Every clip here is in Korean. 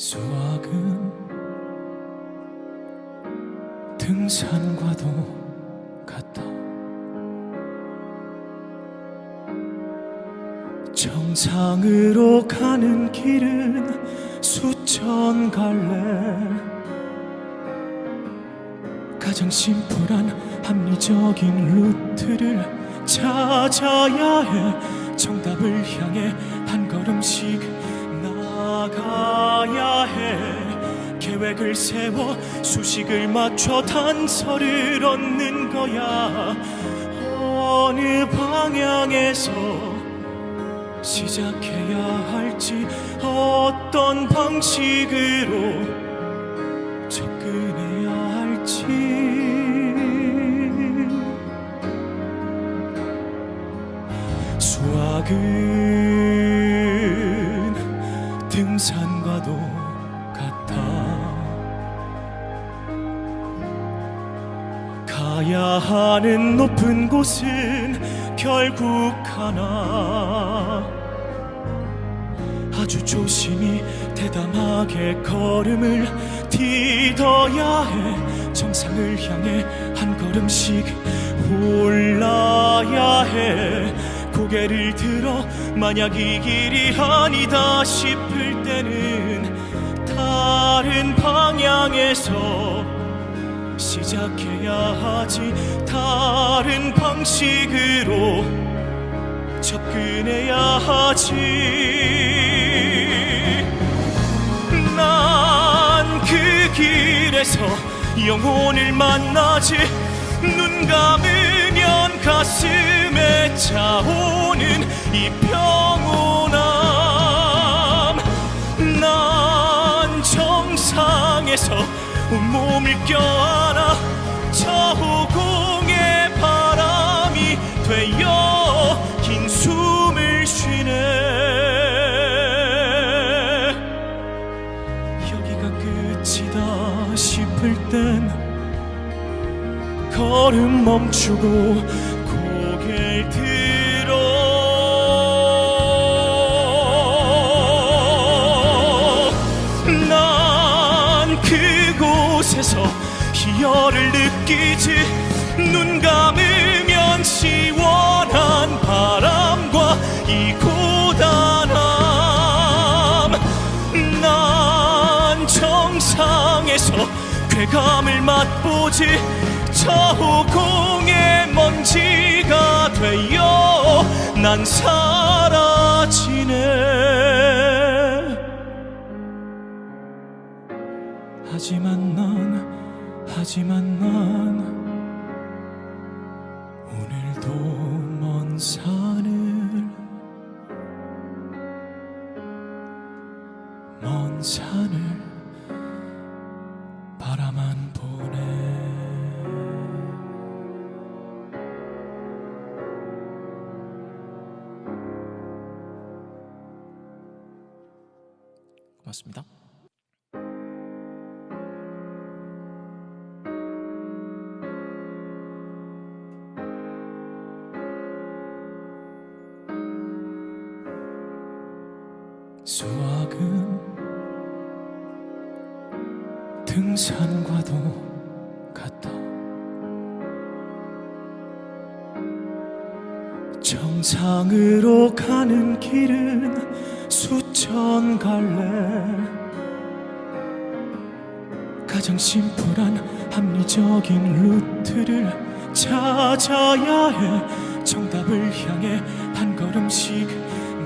수학은 등산과도 같다. 정상으로 가는 길은 수천 갈래. 가장 심플한 합리적인 루트를 찾아야 해. 정답을 향해 한 걸음씩 나가야 해. 계획을 세워 수식을 맞춰 단서를 얻는 거야. 어느 방향에서 시작해야 할지, 어떤 방식으로 접근해야 할지. 수학은 등산과도 같아. 가야 하는 높은 곳은 결국 하나. 아주 조심히 대담하게 걸음을 디뎌야 해. 정상을 향해 한 걸음씩 올라야 해. 고개를 들어 만약 이 길이 아니다 싶을 때는 다른 방향에서 시작해야 하지. 다른 방식으로 접근해야 하지. 난 그 길에서 영혼을 만나지. 눈 감으면 가슴에 차오는 이 평온함. 난 정상에서 온몸을 껴안아 저 호공의 바람이 되어 긴 숨을 쉬네. 여기가 끝이다 싶을 땐 걸음 멈추고 고개를 들어. 난 그곳에서 희열을 느끼지. 눈 감으면 시원한 바람과 이 고단함. 난 정상에서 쾌감을 맛보지. 저 호공의 먼지가 되어 난 사라지네. 하지만 난 오늘도 먼 산을 바라만 보네. 고맙습니다. 수학은 등산과도 같다. 정상으로 가는 길은 수천 갈래. 가장 심플한 합리적인 루트를 찾아야 해. 정답을 향해 한 걸음씩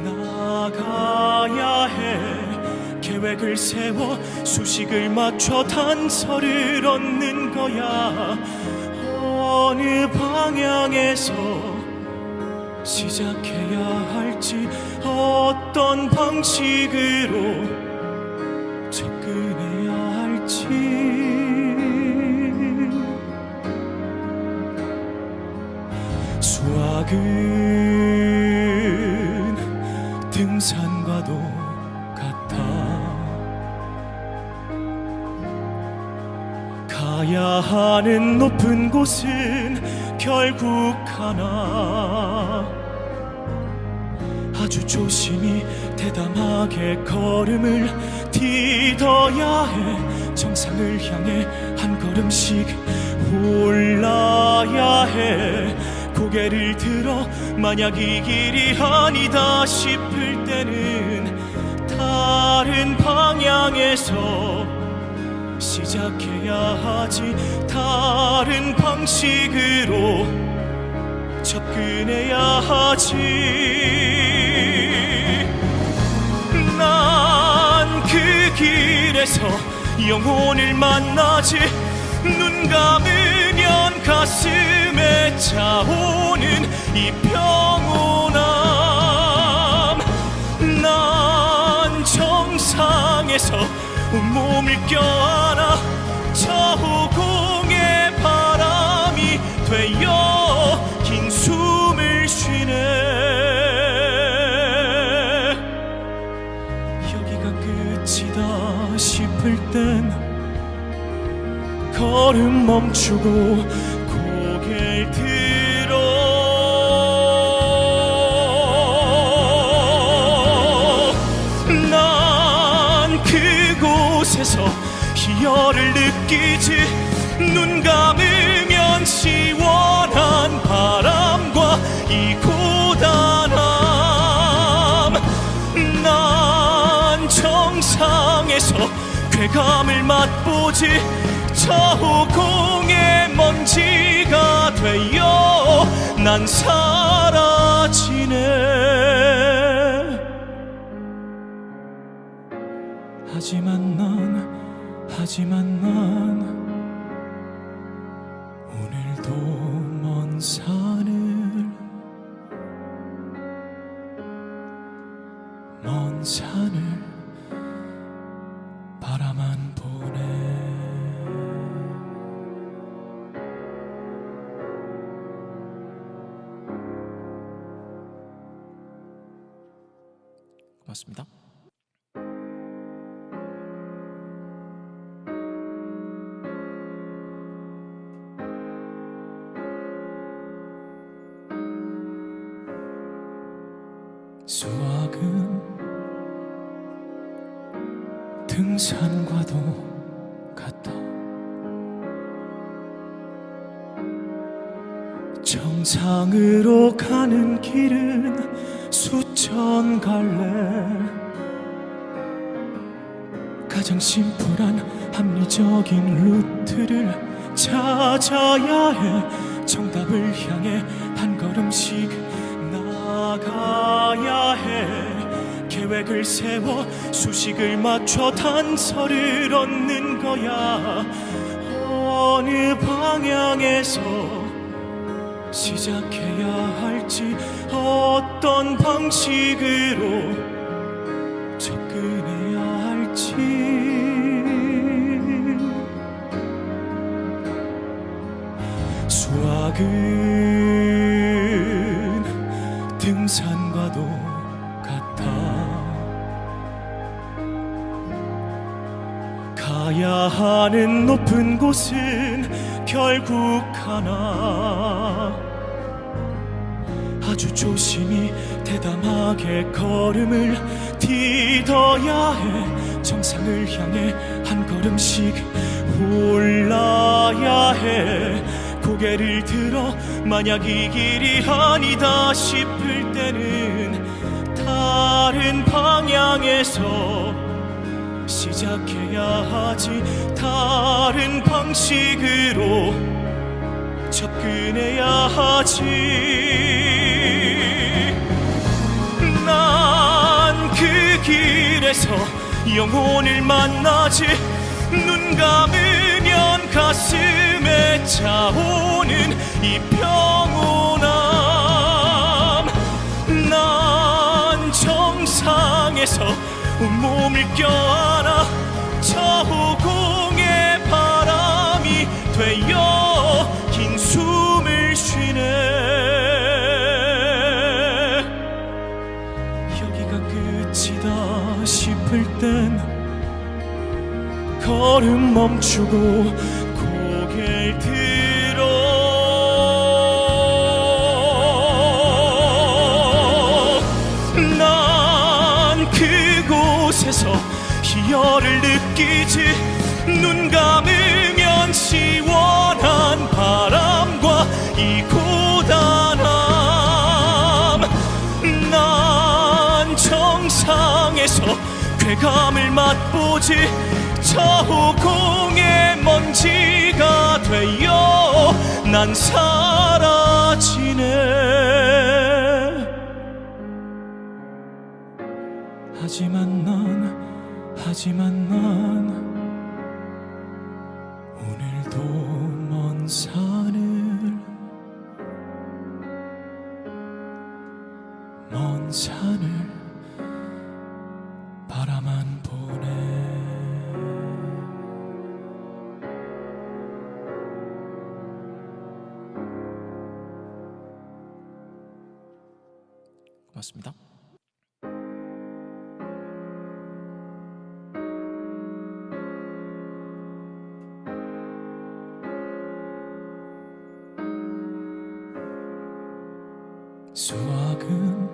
나가야 해. 계획을 세워 수식을 맞춰 단서를 얻는 거야. 어느 방향에서 시작해야 할지, 어떤 방식으로 접근해야 할지. 수학은 등산과도 같아. 가야 하는 높은 곳은 결국 하나. 아주 아주 조심히 대담하게 걸음을 디뎌야 해. 정상을 향해 한 걸음씩 올라야 해. 고개를 들어 만약 이 길이 아니다 싶을 때는 다른 방향에서 시작해야 하지. 다른 방식으로 접근해야 하지. 난 그 길에서 영혼을 만나지. 눈 감으면 가슴에 차오는 이 평온함. 난 정상에서 온몸을 껴안아 저 공의 바람이 되어 긴 숨을 쉬네. 여기가 끝이다 싶을 땐 걸음 멈추고 고개를 들어. 난 그곳에서 희열을 느끼지. 눈 감으면 시원한 바람과 이 고단함. 난 정상에서 쾌감을 맛보지. 저 공의 먼지가 되어 난 사라지네. 하지만 난 오늘도 먼 산을 바라만 보네. 고맙습니다. 수학은 등산과도 같다. 정상으로 가는 길은 수천 갈래. 가장 심플한 합리적인 루트를 찾아야 해. 정답을 향해 한 걸음씩 나가야 해. 계획을 세워 수식을 맞춰 단서를 얻는 거야. 어느 방향에서 시작해야 할지, 어떤 방식으로 접근해야 할지. 수학은 등산과도 같아. 가야 하는 높은 곳은 결국 하나. 아주 조심히 대담하게 걸음을 디뎌야 해. 정상을 향해 한 걸음씩 올라야 해. 고개를 들어 만약 이 길이 아니다 싶을 때는 다른 방향에서 시작해야 하지. 다른 방식으로 접근해야 하지. 난 그 길에서 영혼을 만나지. 눈 감으면 가슴에 차오는 이 평온함. 난 정상에서 온몸을 껴안아 저 공의 바람이 되어 긴 숨을 쉬네. 여기가 끝이다 싶을 땐 걸음 멈추고 고개를 들어. 난 그곳에서 희열을 느끼지. 눈 감으면 시원한 바람과 이 고단함. 난 정상에서 쾌감을 맛보지. 저 호공의 먼지가 되어 난 사라지네. 하지만 난 오늘도 먼 산을 바라만 보네. 고맙습니다. 수학은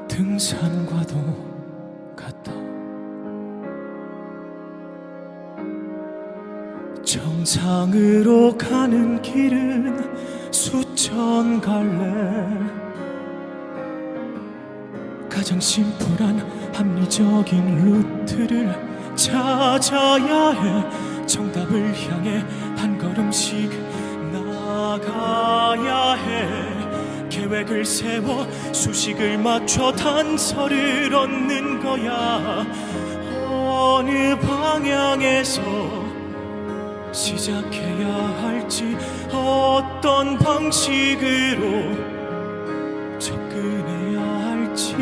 등산과도 같다. 정상으로 가는 길은 수천 갈래. 가장 심플한 합리적인 루트를 찾아야 해. 정답을 향해 한 걸음씩 나가야 해. 계획을 세워 수식을 맞춰 단서를 얻는 거야. 어느 방향에서 시작해야 할지, 어떤 방식으로 접근해야 할지.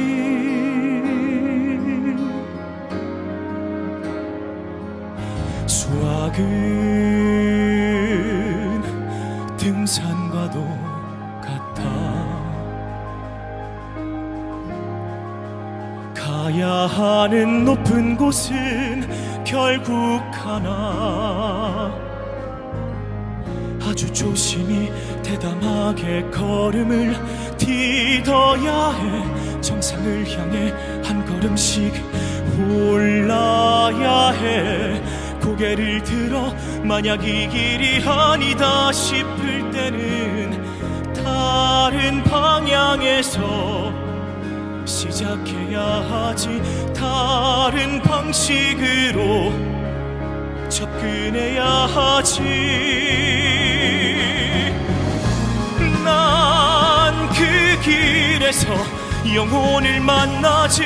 수학은 등산과도 같아. 가야 하는 높은 곳은 결국 하나. 아주 조심히 대담하게 걸음을 디뎌야 해. 정상을 향해 한 걸음씩 올라야 해. 고개를 들어 만약 이 길이 아니다 싶을 때는 다른 방향에서 시작해야 하지. 다른 방식으로 접근해야 하지. 난 그 길에서 영혼을 만나지.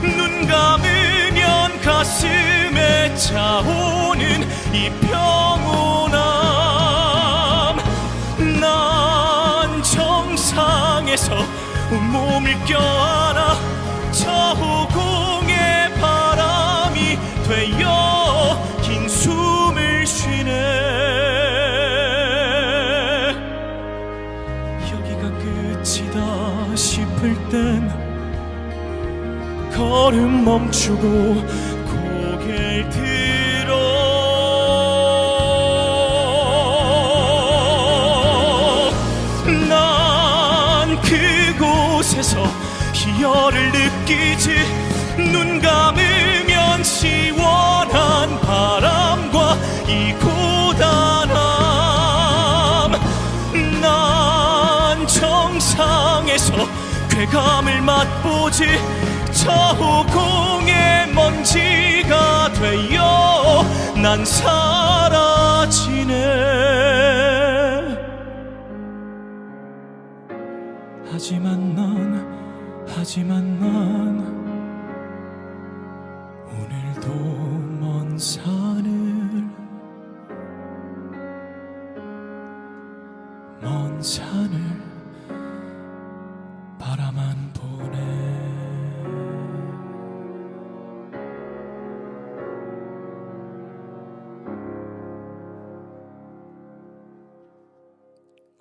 눈 감으면 가슴에 차오는 이 평온함. 난 정상에서 온몸을 껴안아. 저 호공의 바람이 되어 긴 숨을 쉬네. 여기가 끝이다 싶을 땐 걸음 멈추고 고개를 들어. 난 그곳에서 희열을 느끼지. 눈 감으면 시원한 바람과 이 고단함. 난 정상에서 쾌감을 맛보지. 저 호공의 먼지가 되어 난 사라지네. 하지만 난 오늘도 먼 산을 바라만 보네.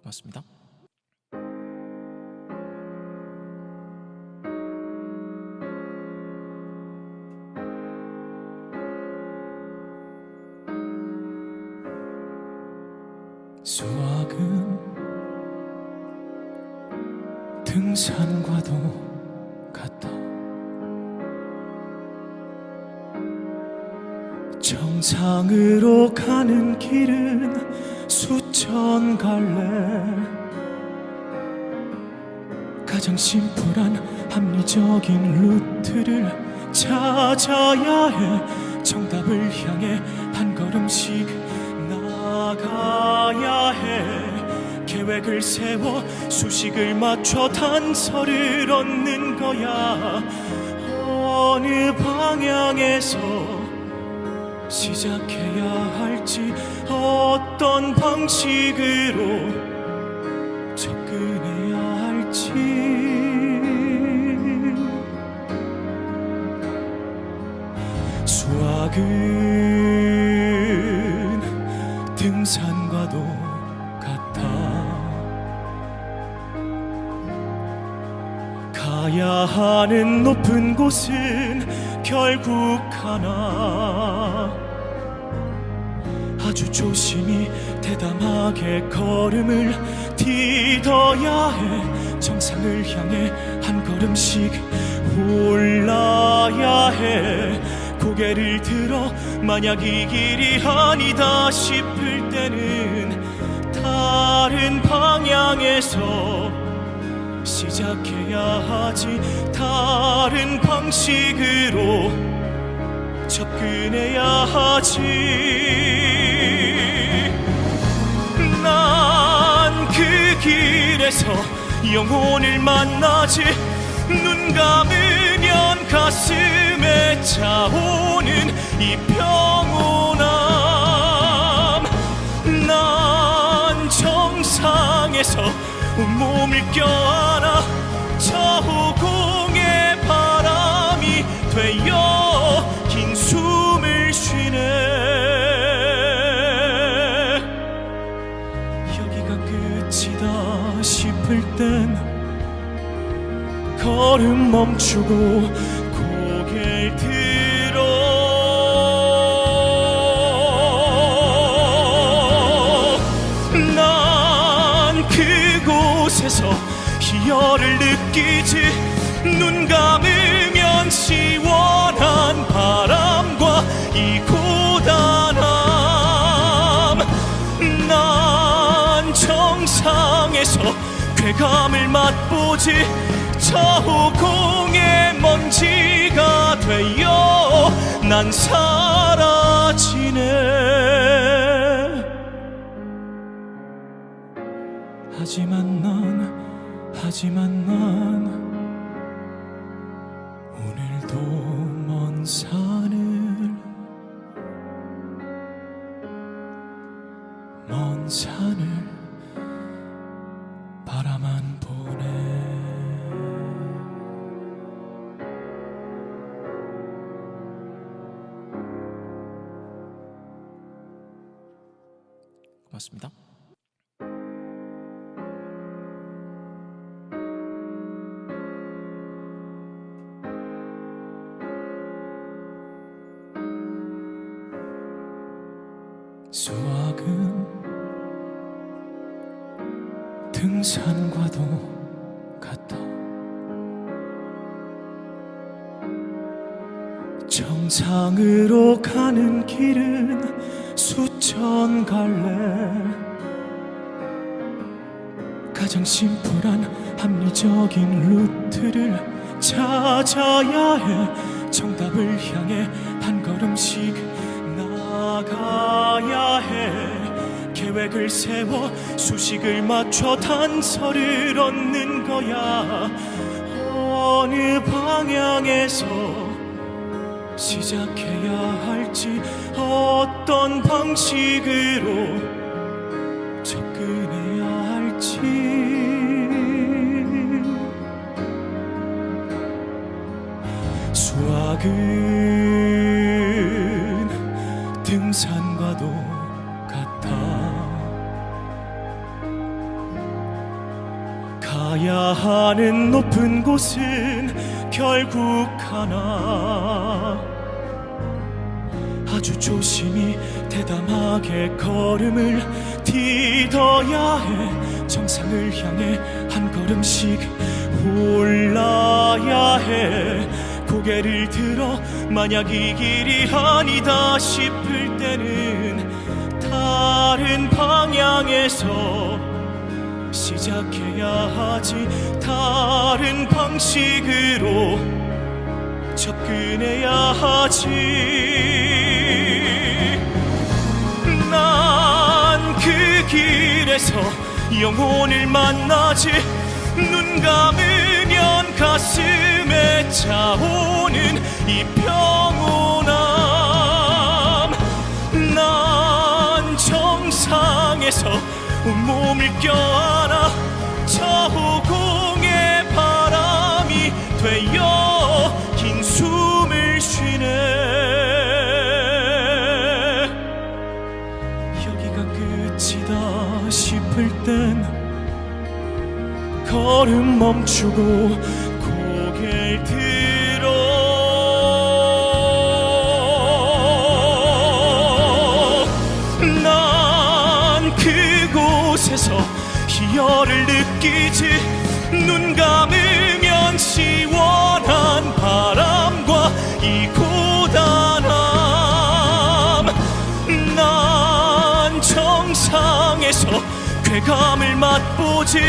고맙습니다. 수학은 등산과도 같다. 정상으로 가는 길은 수천 갈래. 가장 심플한 합리적인 루트를 찾아야 해. 정답을 향해 한 걸음씩 나가야 해. 계획을 세워 수식을 맞춰 단서를 얻는 거야. 어느 방향에서 시작해야 할지, 어떤 방식으로 접근해야 할지. 수학은 등산과도 같아. 가야 하는 높은 곳은 결국 하나. 아주 조심히 대담하게 걸음을 디뎌야 해. 정상을 향해 한 걸음씩 올라야 해. 고개를 들어 만약 이 길이 아니다 싶을 때는 다른 방향에서 시작해야 하지. 다른 방식으로 접근해야 하지. 난 그 길에서 영혼을 만나지. 눈 감으면 가슴에 차오는 이 평온함. 난 정상에서 온몸을 껴안아 저 호공의 바람이 되어 긴 숨을 쉬네. 여기가 끝이다 싶을 땐 걸음 멈추고 고개를 들어. 난 그곳에서 희열을 느끼지. 눈 감으면 시원한 바람과 이 고단함. 난 정상에서 쾌감을 맛보지. 저 호공의 먼지가 되어 난 사라지네. 하지만 난 오늘도 먼 산을 바라만 보네. 고맙습니다. 수학은 등산과도 같아. 정상으로 가는 길은 수천 갈래. 가장 심플한 합리적인 루트를 찾아야 해. 정답을 향해 한 걸음씩 나가야 해. 계획을 세워 수식을 맞춰 단서를 얻는 거야. 어느 방향에서 시작해야 할지, 어떤 방식으로 접근해야 할지. 수학은 등산과도 같아. 가야 하는 높은 곳은 결국 하나. 아주 조심히 대담하게 걸음을 디뎌야 해. 정상을 향해 한 걸음씩 올라야 해. 고개를 들어 만약 이 길이 아니다 싶을 때는 다른 방향에서 시작해야 하지. 다른 방식으로 접근해야 하지. 난 그 길에서 영혼을 만나지. 눈 감으면 가슴에 차오는 이 평온함. 난 정상에서 온몸을 껴안아 저 호공의 바람이 되어 긴 숨을 쉬네. 여기가 끝이다 싶을 땐 걸음 멈추고 고개를 들어. 난 그곳에서 희열을 느끼지. 눈 감으면 시원한 바람과 이 고단함. 난 정상에서 쾌감을 맛보지.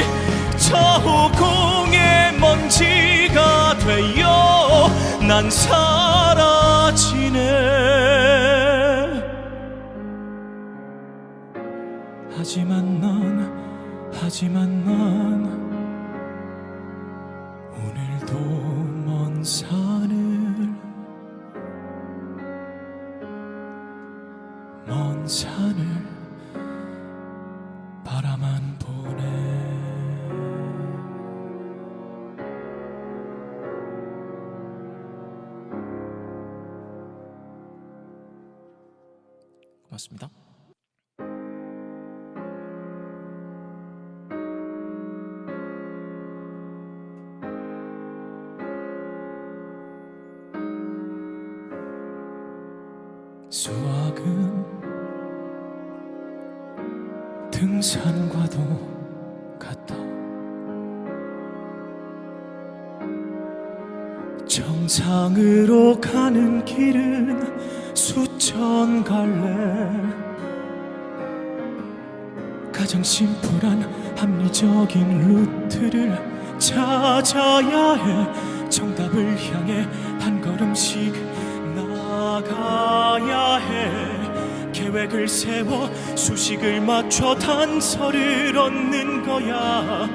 저 호공의 먼지가 되어 난 사라지네. 하지만 난 오늘도 먼 산을 바라만 보네. 고맙습니다. 수학은 등산과도 같아. 정상으로 가는 길은 수천 갈래. 가장 심플한 합리적인 루트를 찾아야 해. 정답을 향해 한 걸음씩 나가야 해. 계획을 세워 수식을 맞춰 단서를 얻는 거야.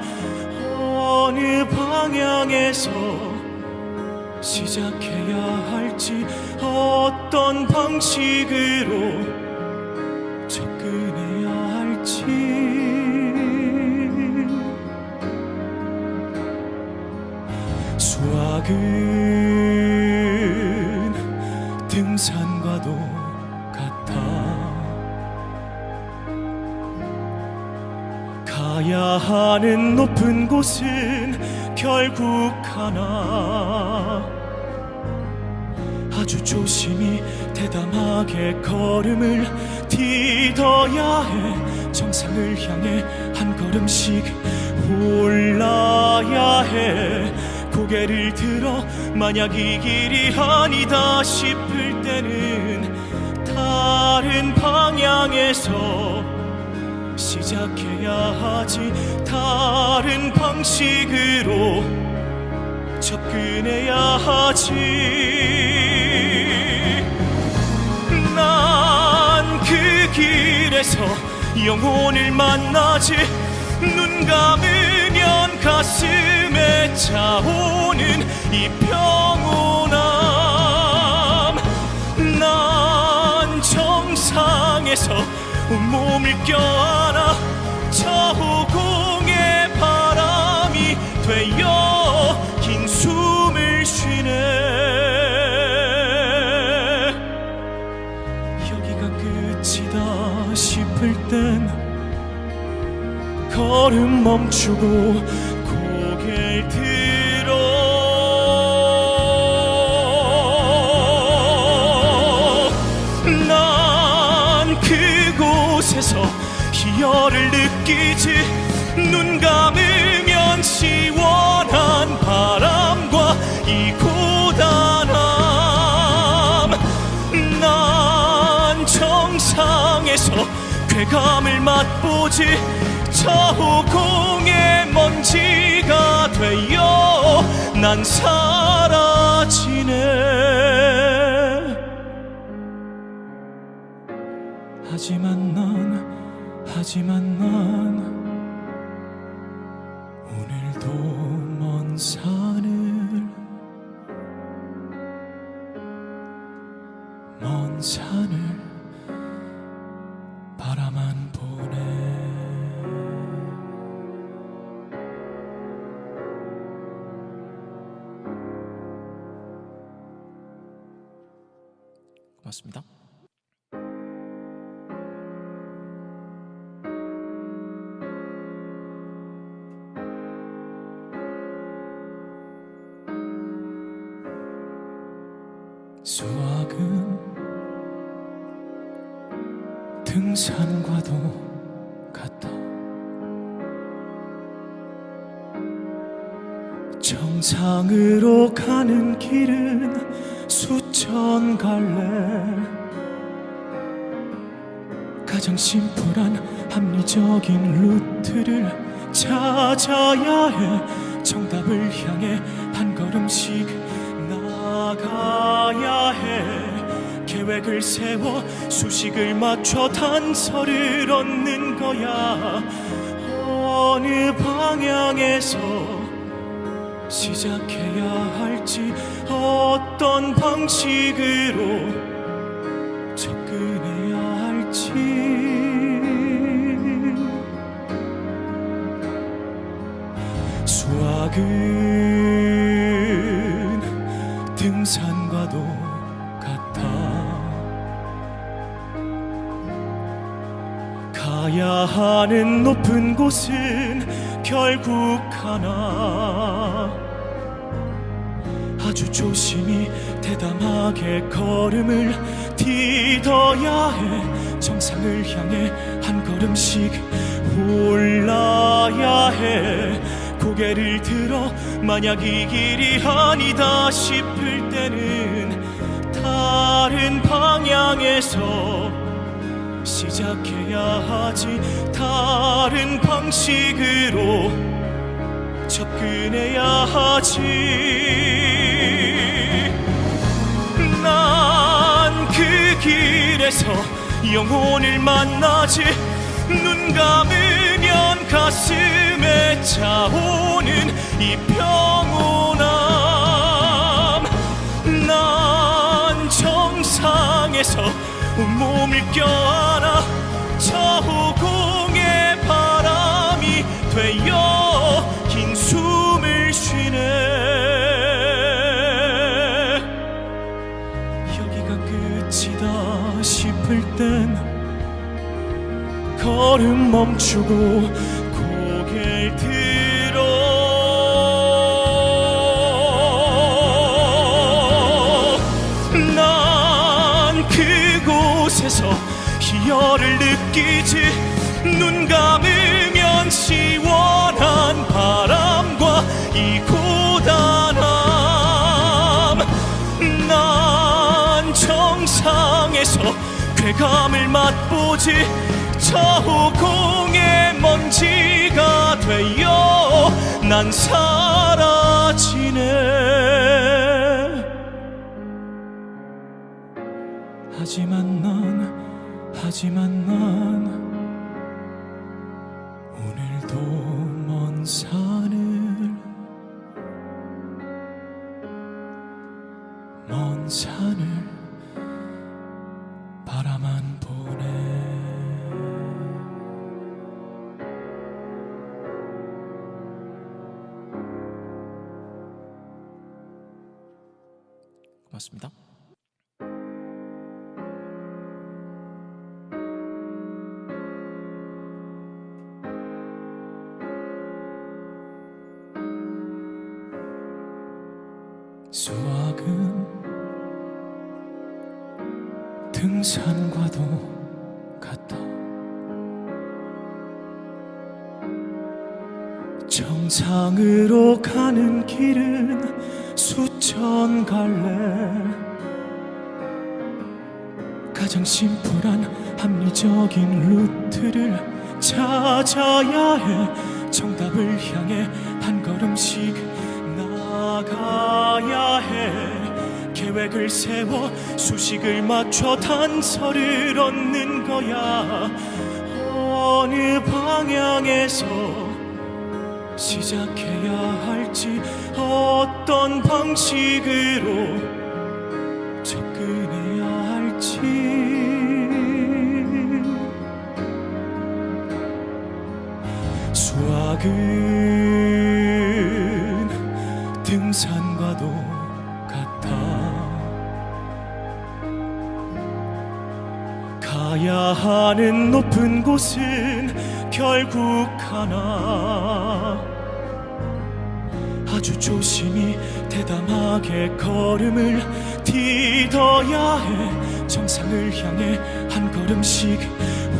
어느 방향에서 시작해야 할지, 어떤 방식으로 접근해야 할지. 수학은 등산과도 같아. 가야 하는 높은 곳은 결국 하나. 아주 조심히 대담하게 걸음을 디뎌야 해. 정상을 향해 한 걸음씩 올라야 해. 고개를 들어 만약 이 길이 아니다 싶을 때는 다른 방향에서 시작해야 하지. 다른 방식으로 접근해야 하지. 난 그 길에서 영혼을 만나지. 눈 감으면 가슴에 차오는 이 평온함. 난 정상에서 온몸을 껴안아 저 호공의 바람이 되어 긴 숨을 쉬네. 여기가 끝이다 싶을 땐 걸음 멈추고 고개를 들어. 난 그곳에서 희열을 느끼지. 눈 감으면 가면 시원한 바람과 이 고단함. 난 정상에서 쾌감을 맛보지 저 공의 먼지가 되어 난 사라지네. 하지만 난 오늘도 먼 산을 바라만 보네. 고맙습니다. 수학은 등산과도 같다. 정상으로 가는 길은 수천 갈래. 가장 심플한 합리적인 루트를 찾아야 해. 정답을 향해 한 걸음씩 나가야 해. 계획을 세워 수식을 맞춰 단서를 얻는 거야. 어느 방향에서 시작해야 할지, 어떤 방식으로 접근해야 할지. 수학은 등산과도 같아. 가야 하는 높은 곳은 결국 하나. 아주 조심히 대담하게 걸음을 디뎌야 해. 정상을 향해 한 걸음씩 올라야 해. 고개를 들어 만약 이 길이 아니다 싶을 때는 다른 방향에서 시작해야 하지. 다른 방식으로 접근해야 하지. 난 그 길에서 영혼을 만나지. 눈 감으면 가슴에 차오는 이 평온함. 난 정상에서 온몸을 껴안아 저 공의 바람이 되어 긴 숨을 쉬네. 여기가 끝이다 싶을 땐 걸음 멈추고 고개를 들어. 난 그곳에서 희열을 느끼지. 눈 감으면 시원한 바람과 이 고단함. 난 정상에서 쾌감을 맛보지 저 공의 먼지가 되어 난 사라지네. 하지만 난 오늘도 먼 산을 바라만 보네. 고맙습니다. 수학은 등산과도 같다. 정상으로 가는 길은 수천 갈래. 가장 심플한 합리적인 루트를 찾아야 해. 정답을 향해 한 걸음씩 나가야 해. 계획을 세워 수식을 맞춰 단서를 얻는 거야. 어느 방향에서 시작해야 할지, 어떤 방식으로 접근해야 할지. 수학은 등산과도 같아. 가야 하는 높은 곳은 결국 하나. 아주 조심히 대담하게 걸음을 디뎌야 해. 정상을 향해 한 걸음씩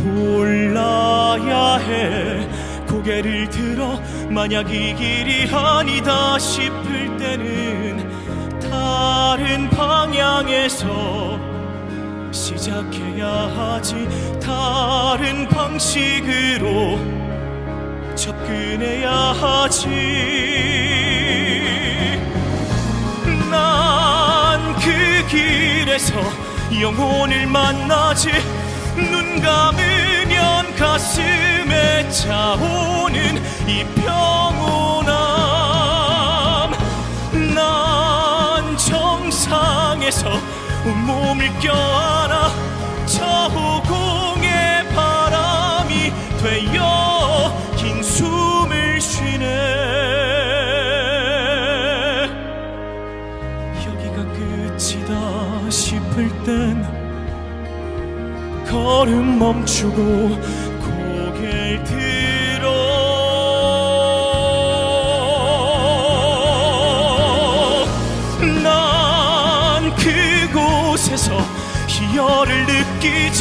올라야 해. 고개를 들어 만약 이 길이 아니다 싶을 때는 다른 방향에서 시작해야 하지. 다른 방식으로 접근해야 하지. 난 그 길에서 영혼을 만나지. 눈 감으면 가슴에 차오는 이 평온함. 난 정상에서 온몸을 껴안아 저 호공의 바람이 되어 긴 숨을 쉬네. 여기가 끝이다 싶을 땐 걸음 멈추고 고개를 들어. 난 그곳에서 희열을 느끼지.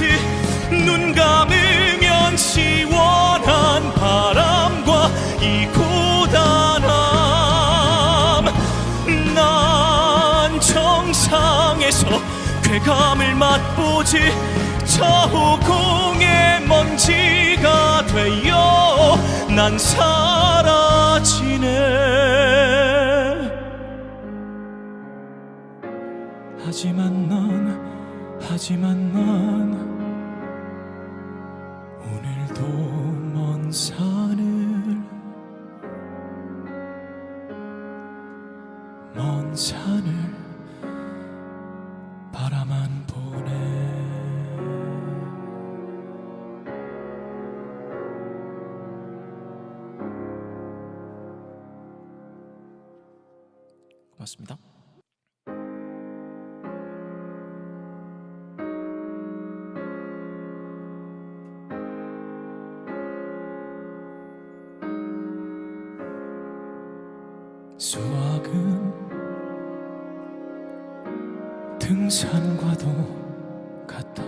눈 감으면 시원한 바람과 이 고단함. 난 정상에서 쾌감을 맛보지. 저 호공의 먼지가 되어 난 사라지네. 하지만 난 오늘도 먼 산을 바라만 보네. 고맙습니다. 수학은 등산과도 같아.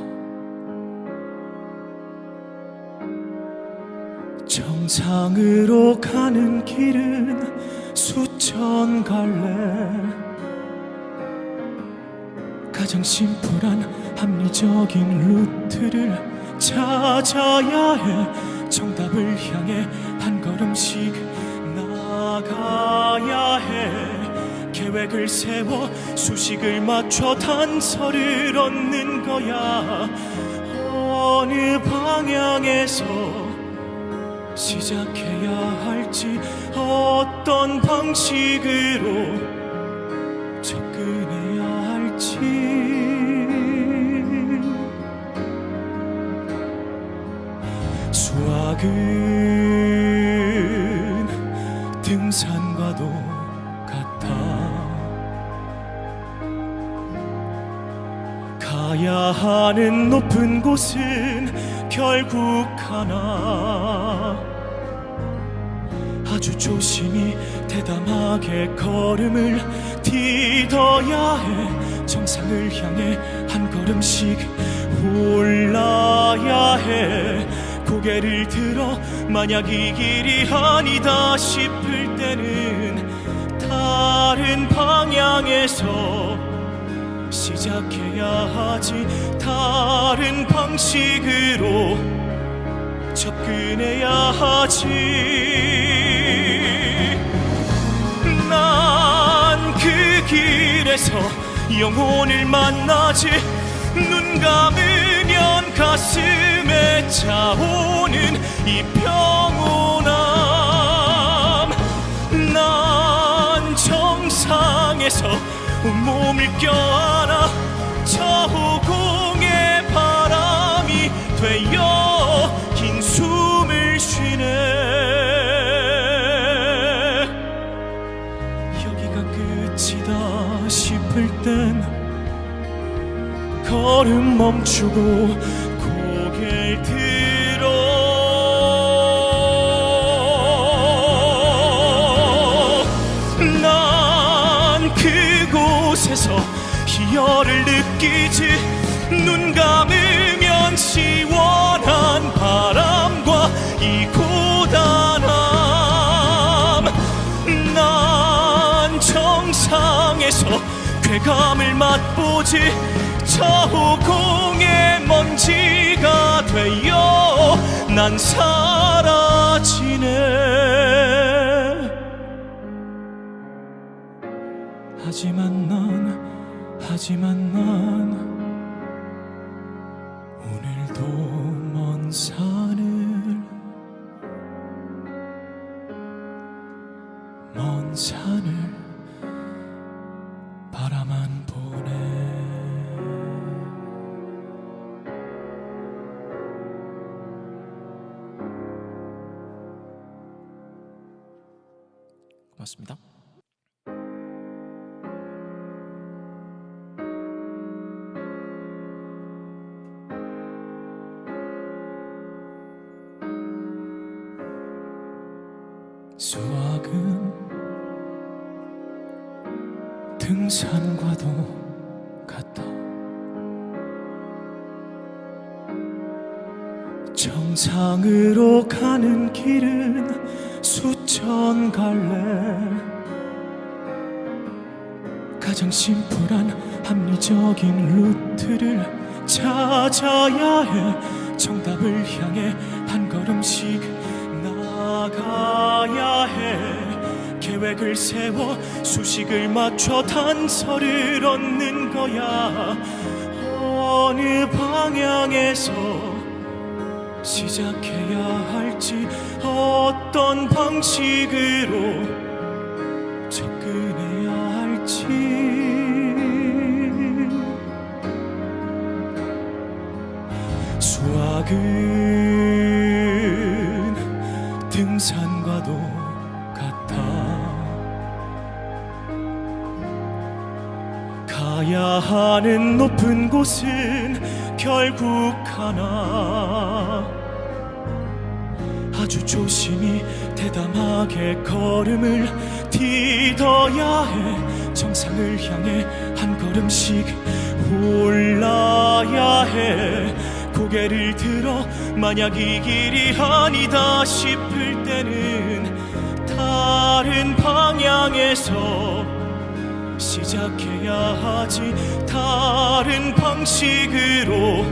정상으로 가는 길은 수천 갈래. 가장 심플한 합리적인 루트를 찾아야 해. 정답을 향해 한 걸음씩 나가야 해. 계획을 세워 수식을 맞춰 단서를 얻는 거야. 어느 방향에서 시작해야 할지, 어떤 방식으로 접근해야 할지. 수학은 등산과도 같아. 가야 하는 높은 곳은 결국 하나. 아주 조심히 대담하게 걸음을 디뎌야 해. 정상을 향해 한 걸음씩 올라야 해. 고개를 들어 만약 이 길이 아니다 싶을 때는 다른 방향에서 시작해야 하지. 다른 방식으로 접근해야 하지. 난 그 길에서 영혼을 만나지. 눈 감으면 가슴에 차오는 이 평온함. 난 정상에서 온몸을 껴안아 저 호공의 바람이 되어 긴 숨을 쉬네. 여기가 끝이다 싶을 땐 걸음 멈추고 고개를 들어. 난 그곳에서 희열을 느끼지. 눈 감으면 시원한 바람과 이 고단함. 난 정상에서 쾌감을 맛보지. 저 호공의 먼지가 되어 난 사라지네. 하지만 난 오늘도 먼 산을 바라만 보네. 고맙습니다. 수학은 등산과도 같다. 정상으로 가는 길은 수천 갈래. 가장 심플한 합리적인 루트를 찾아야 해. 정답을 향해 한 걸음씩 나가야 해. 계획을 세워 수식을 맞춰 단서를 얻는 거야. 어느 방향에서 시작해야 할지, 어떤 방식으로 접근해야 할지. 수학은 등산과도 같아. 가야 하는 높은 곳은 결국 하나. 아주 조심히 대담하게 걸음을 디뎌야 해. 정상을 향해 한 걸음씩 올라야 해. 고개를 들어 만약 이 길이 아니다 싶을 때는 다른 방향에서 시작해야 하지. 다른 방식으로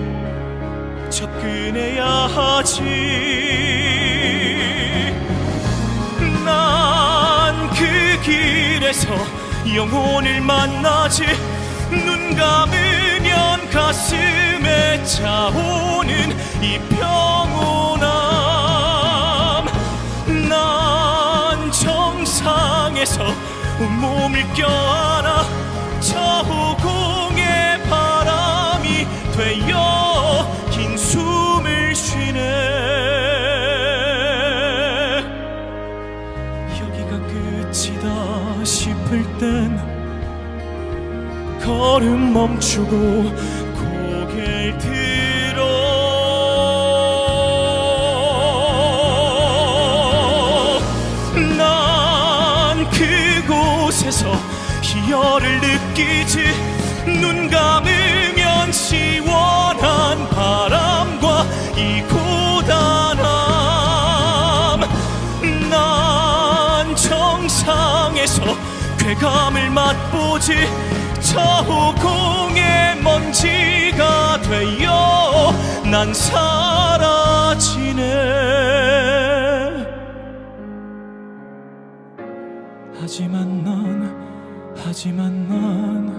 접근해야 하지. 난 그 길에서 영혼을 만나지. 눈 감으면 가슴에 차오는 이 평온함. 난 정상에서 온몸을 껴안아 저 호공의 바람이 되어 긴 숨을 쉬네. 여기가 끝이다 싶을 땐 걸음 멈추고 고개를 들어. 난 그곳에서 희열을 느끼지. 눈 감으면 시원한 바람과 이 고단함. 쾌감을 맛보지 저 공의 먼지가 되어 난 사라지네. 하지만 난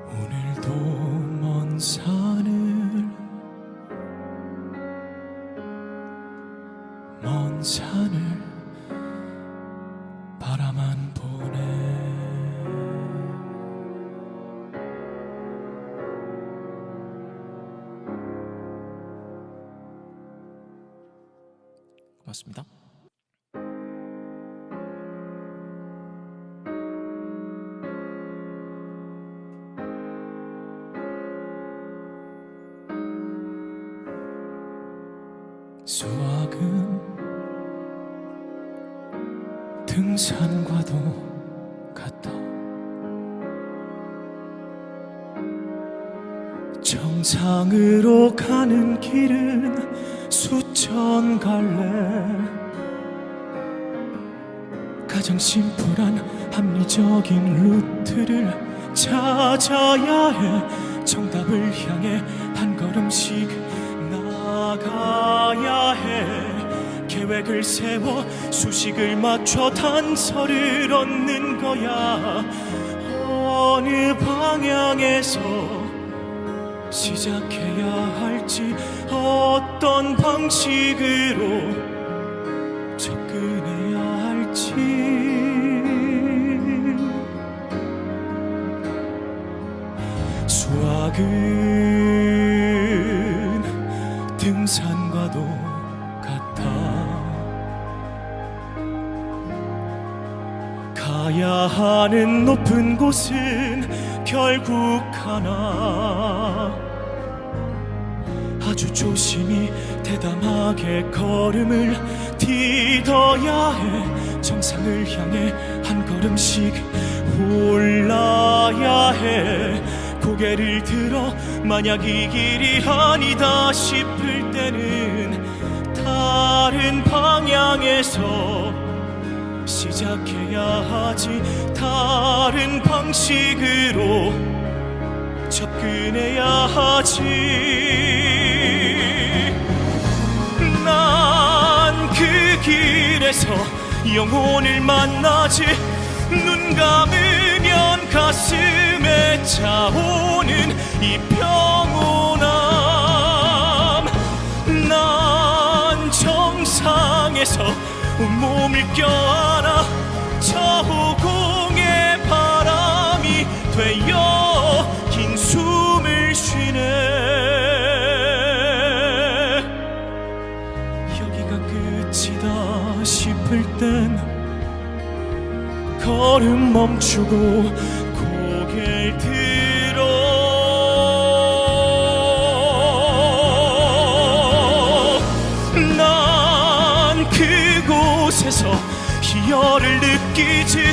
오늘도 먼 산을 바라만 보네. 고맙습니다. 수학은 등산과도 같다. 정상으로 가는 길은 수천 갈래. 가장 심플한 합리적인 루트를 찾아야 해. 정답을 향해 한 걸음씩 나가야 해. 계획을 세워 수식을 맞춰 단서를 얻는 거야. 어느 방향에서 시작해야 할지, 어떤 방식으로 접근해야 할지. 수학은 등산과도 같아. 가야 하는 높은 곳은 결국 하나. 아주 조심히 대담하게 걸음을 디뎌야 해. 정상을 향해 한 걸음씩 올라야 해. 고개를 들어 만약 이 길이 아니다 싶을 때는 다른 방향에서 시작해야 하지. 다른 방식으로 접근해야 하지. 난 그 길에서 영혼을 만나지. 눈 감으면 가슴에 차오는 이 평온함. 난 정상에서 온몸을 껴안아 저 공의 바람이 되어 긴 숨을 쉬네. 여기가 끝이다 싶을 땐 걸음 멈추고 고개를 들어. 난 그곳에서 희열을 느끼지.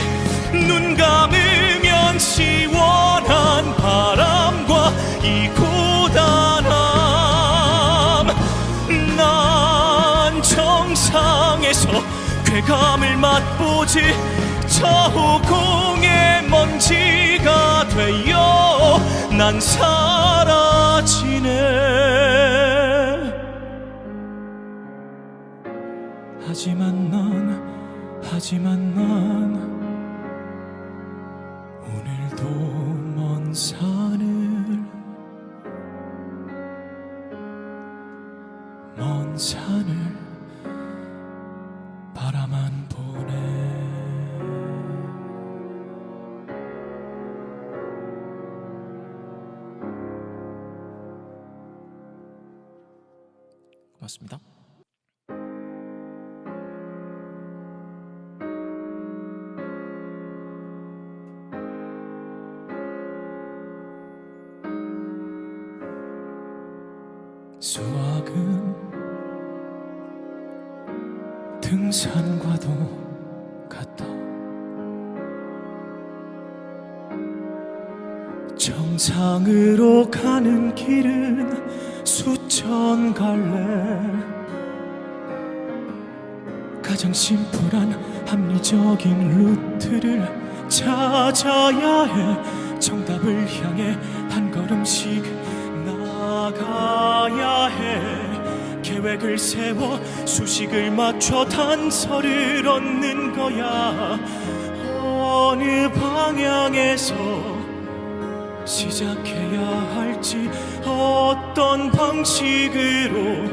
눈 감으면 시원한 바람과 이 고단함. 난 정상에서 쾌감을 맛보지. 저 공의 먼지가 되어 난 사라지네. 하지만 난 오늘도 먼 산을 바라만 보네. 고맙습니다. 수학은 등산과도 같다. 정상으로 가는 길은 수천 갈래. 가장 심플한 합리적인 루트를 찾아야 해. 정답을 향해 한 걸음씩 나가야 해. 계획을 세워 수식을 맞춰 단서를 얻는 거야. 어느 방향에서 시작해야 할지, 어떤 방식으로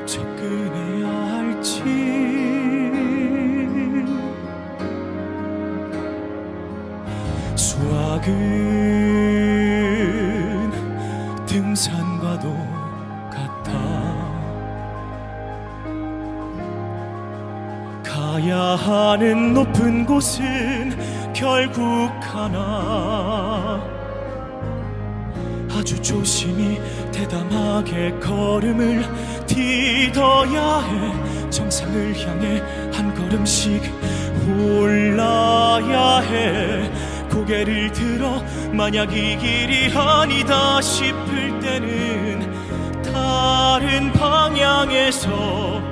접근해야 할지. 수학은 등산과도 같아. 가야 하는 높은 곳은 결국 하나. 아주 조심히 대담하게 걸음을 디뎌야 해. 정상을 향해 한 걸음씩 올라야 해. 고개를 들어 만약 이 길이 아니다 싶을 때는 다른 방향에서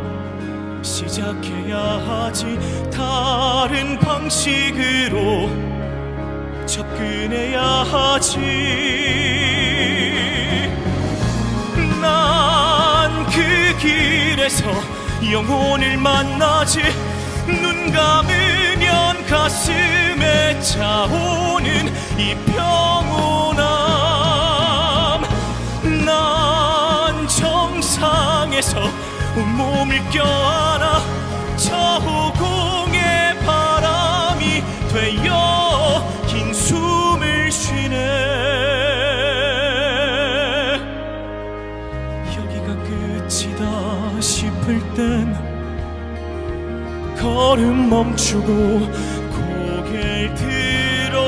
시작해야 하지. 다른 방식으로 접근해야 하지. 난 그 길에서 영혼을 만나지. 눈 감으면 가슴에 차오는 이 평온함. 난 정상에서 온몸을 껴안아 저 호공의 바람이 되어 긴 숨을 쉬네. 여기가 끝이다 싶을 땐 걸음 멈추고 고개를 들어.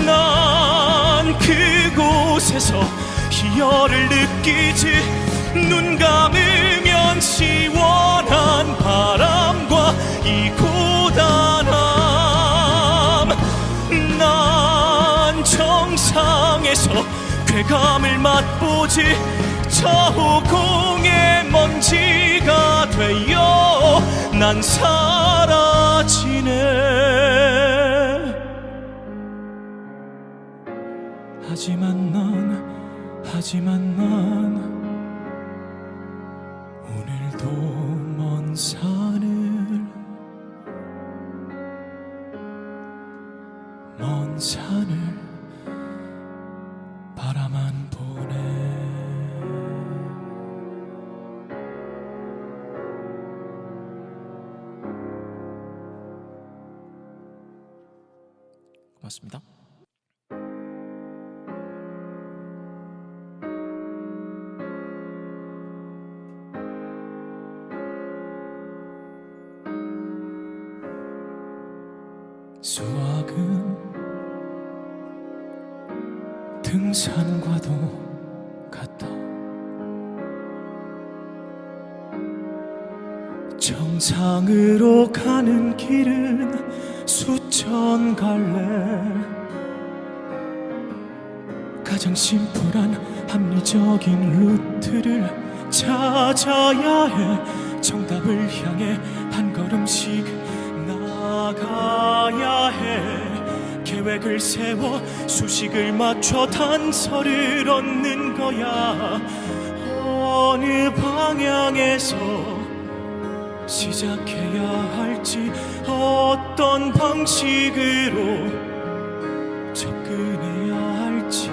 난 그곳에서 희열을 느끼지. 눈 감으면 시원한 바람과 이 고단함. 난 정상에서 쾌감을 맛보지. 저 호공의 먼지가 되어 난 사라지네. 하지만 난 오늘도 먼 산을 바라만 보네. 고맙습니다. 수학은 등산과도 같아. 정상으로 가는 길은 수천 갈래. 가장 심플한 합리적인 루트를 찾아야 해. 정답을 향해 한 걸음씩 나가야 해. 계획을 세워 수식을 맞춰 단서를 얻는 거야. 어느 방향에서 시작해야 할지, 어떤 방식으로 접근해야 할지.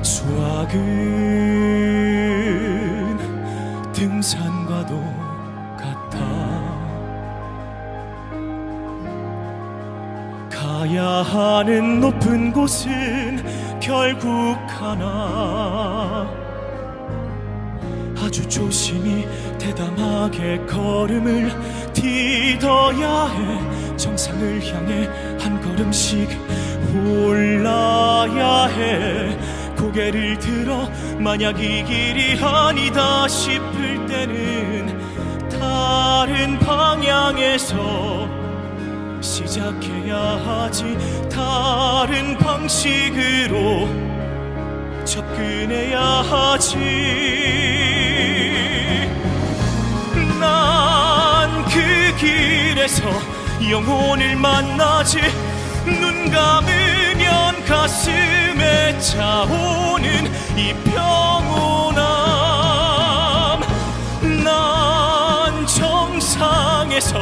수학은 등산과도 같아. 가야 하는 높은 곳은 결국 하나. 아주 조심히 대담하게 걸음을 디뎌야 해. 정상을 향해 한 걸음씩 올라야 해. 고개를 들어 만약 이 길이 아니다 싶을 때는 다른 방향에서 시작 시작해야 하지. 다른 방식으로 접근해야 하지. 난 그 길에서 영혼을 만나지. 눈 감으면 가슴에 차오는 이 평온함. 난 정상에서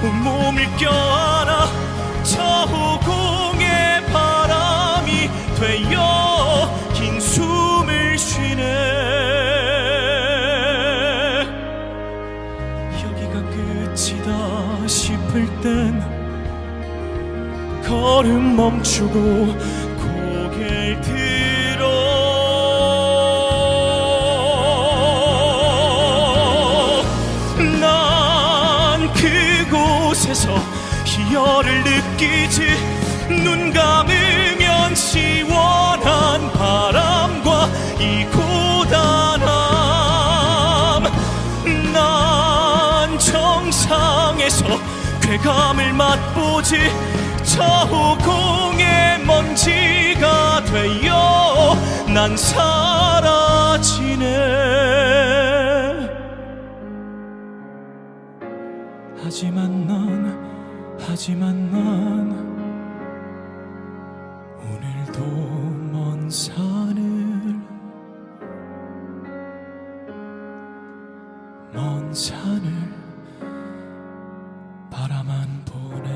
온몸을 껴안아 저 호공의 바람이 되어 긴 숨을 쉬네. 여기가 끝이다 싶을 땐 걸음 멈추고 고개를 들어. 난 그곳에서 희열을 느끼지. 눈 감으면 시원한 바람과 이 고단함. 난 정상에서 쾌감을 맛보지. 저 호공의 먼지가 되어 난 사라지네. 하지만 난 오늘도 먼 산을 바라만 보네.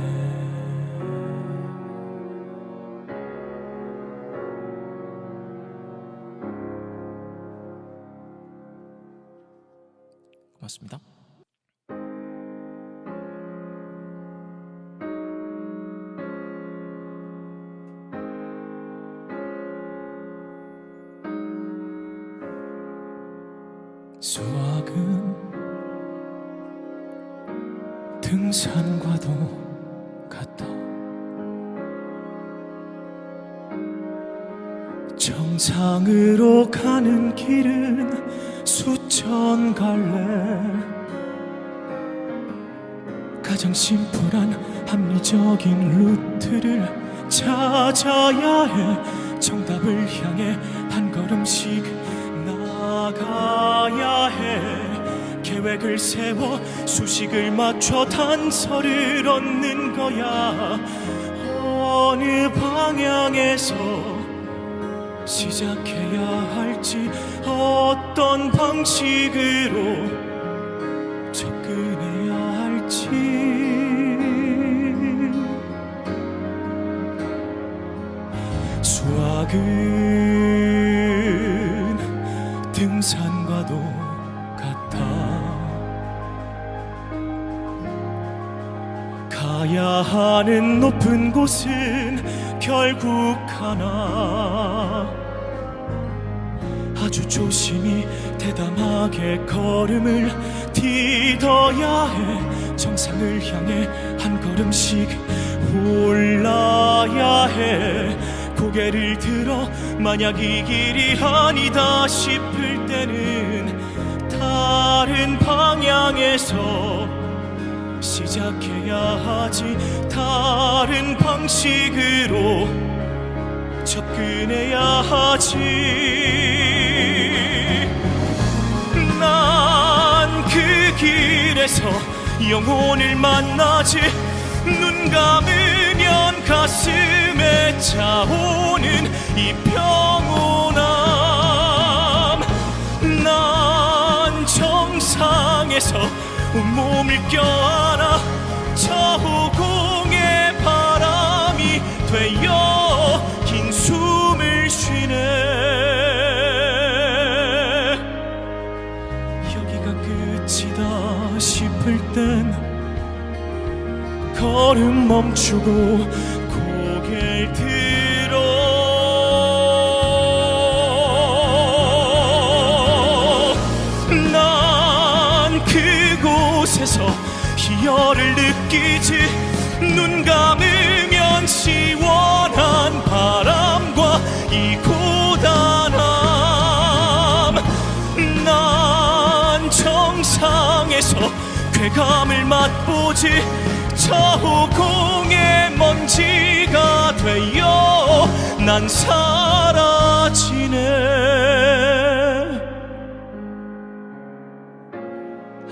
고맙습니다. 수학은 등산과도 같다. 정상으로 가는 길은 수천 갈래. 가장 심플한 합리적인 루트를 찾아야 해. 정답을 향해 한 걸음씩 나가야 해. 계획을 세워 수식을 맞춰 단서를 얻는 거야. 어느 방향에서 시작해야 할지, 어떤 방식으로 접근해야 할지. 수학은 등산과도 같아. 가야 하는 높은 곳은 결국 하나. 아주 조심히 대담하게 걸음을 디뎌야 해. 정상을 향해 한 걸음씩 올라야 해. 고개를 들어 만약 이 길이 아니다 싶을 때는 다른 방향에서 시작해야 하지. 다른 방식으로 접근해야 하지. 난 그 길에서 영혼을 만나지. 눈 감으면 가슴에 차오는 이 평온함. 난 정상에서 온몸을 껴안아 저 호공의 바람이 되어 긴 숨을 쉬네. 여기가 끝이다 싶을 땐 걸음 멈추고 고개를 들어. 난 그곳에서 희열을 느끼지. 눈 감으면 시원한 바람과 이 고단함. 난 정상에서 쾌감을 맛보지. 저 호공의 먼지가 되어 난 사라지네.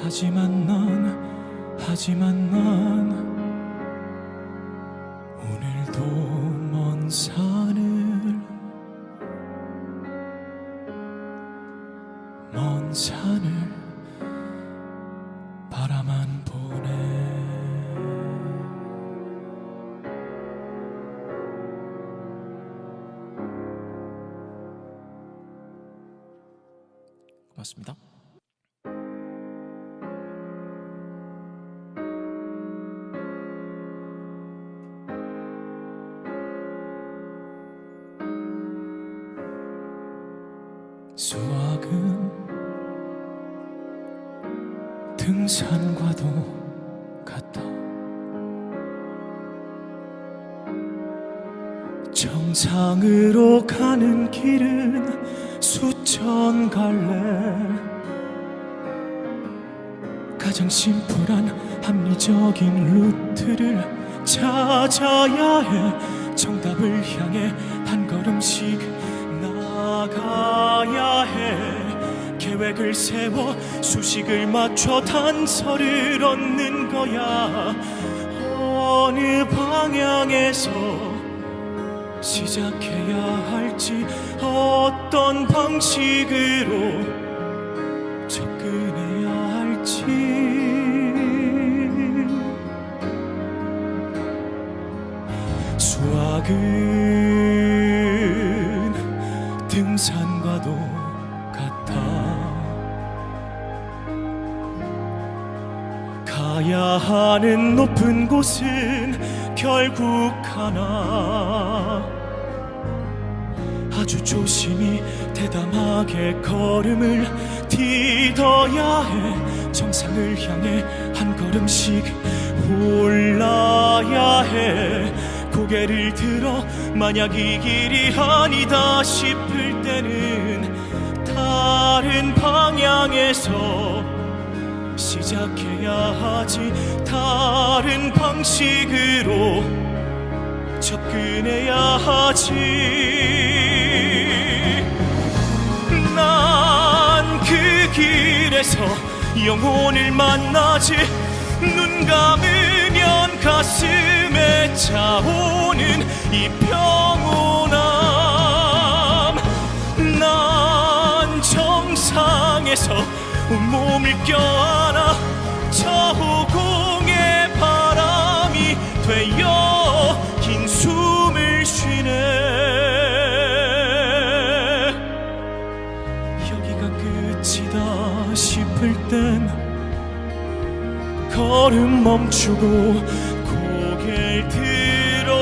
하지만 난 오늘도 먼 산을 바라만 보네. 고맙습니다. 수학은 등산과도 같다. 정상으로 가는 길은 수천 갈래. 가장 심플한 합리적인 루트를 찾아야 해. 정답을 향해 한 걸음씩 나가야 해. 계획을 세워 수식을 맞춰 단서를 얻는 거야. 어느 방향에서 시작해야 할지, 어떤 방식으로 접근해야 할지. 수학은 등산과도 같아. 가야 하는 높은 곳은 결국 하나. 아주 조심히 대담하게 걸음을 디뎌야 해. 정상을 향해 한 걸음씩 올라야 해. 고개를 들어 만약 이 길이 아니다 싶을 때는 다른 방향에서 시작해야 하지. 다른 방식으로 접근해야 하지. 난 그 길에서 영혼을 만나지. 눈 감으면 가슴에 차오는 이 평온함. 난 정상에서 온몸을 껴안아 저 호공의 바람이 되어 긴 숨을 쉬네. 여기가 끝이다 싶을 땐 걸음 멈추고 고개를 들어.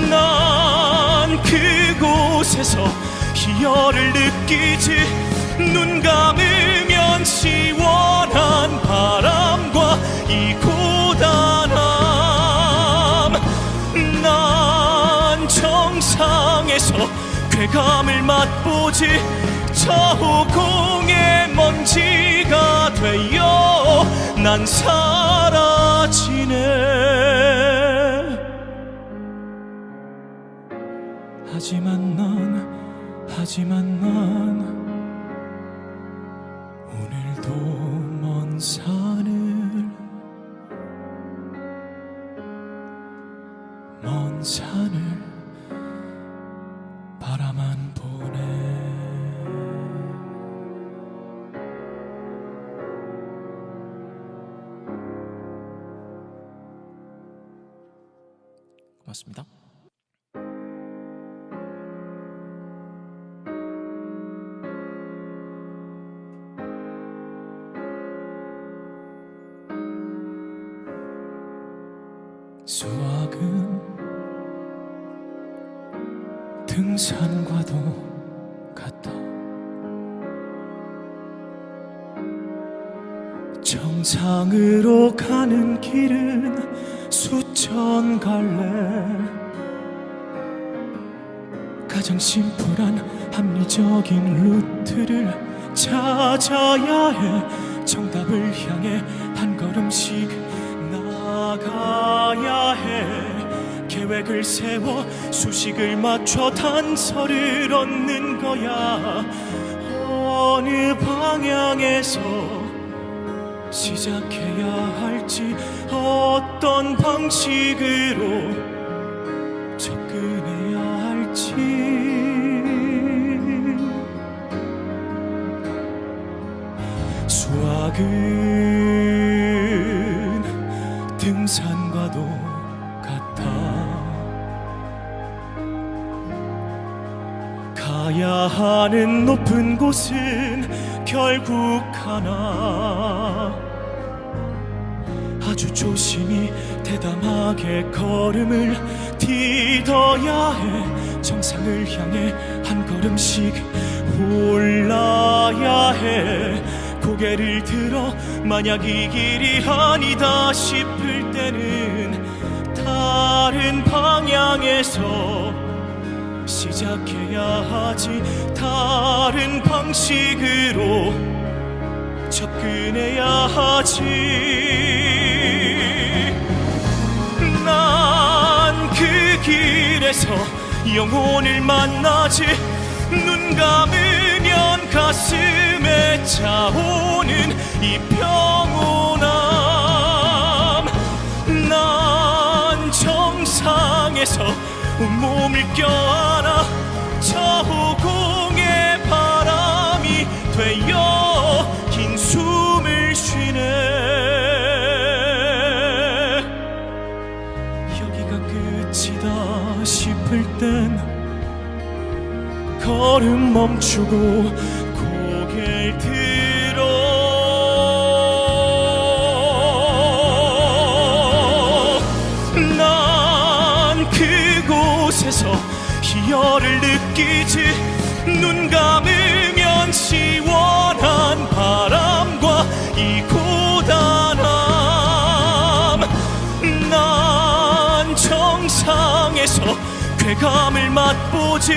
난 그곳에서 희열을 느끼지. 눈 감으면 시원한 바람과 이 고단함. 난 정상에서 쾌감을 맛보지. 저 호공의 먼지가 되어 난 사라지네. 하지만 난 오늘도 먼 산을 바라만 보네. 고맙습니다. 수학은 등산과도 같다. 정상으로 가는 길은 수천 갈래. 가장 심플한 합리적인 루트를 찾아야 해. 정답을 향해 한 걸음씩 나가야 해. 계획을 세워 수식을 맞춰 단서를 얻는 거야. 어느 방향에서 시작해야 할지, 어떤 방식으로 접근해야 할지. 수학은 등산과도 같아. 가야 하는 높은 곳은 결국 하나. 아주 조심히 대담하게 걸음을 디뎌야 해. 정상을 향해 한 걸음씩 올라야 해. 고개를 들어 만약 이 길이 아니다 싶을 때는 다른 방향에서 시작해야 하지. 다른 방식으로 접근해야 하지. 난 그 길에서 영혼을 만나지. 눈 감으면 가슴에 차오는 이 평온함. 난 정상에서 온몸을 껴안아 저 공의 바람이 되어 긴 숨을 쉬네. 여기가 끝이다 싶을 땐 걸음 멈추고 고개를 들어. 난 그곳에서 희열을 느끼지. 눈 감으면 시원한 바람과 이 고단함. 난 정상에서 쾌감을 맛보지.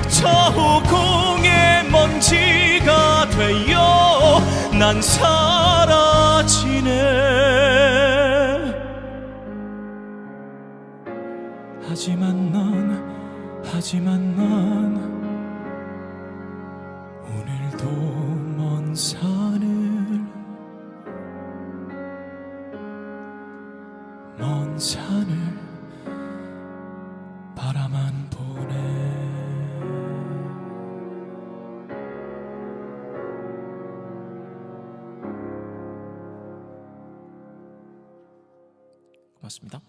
저 공의 먼지가 되어 난 사라지네. 하지만 난 오늘도 먼 산을 바라만 보네. 고맙습니다.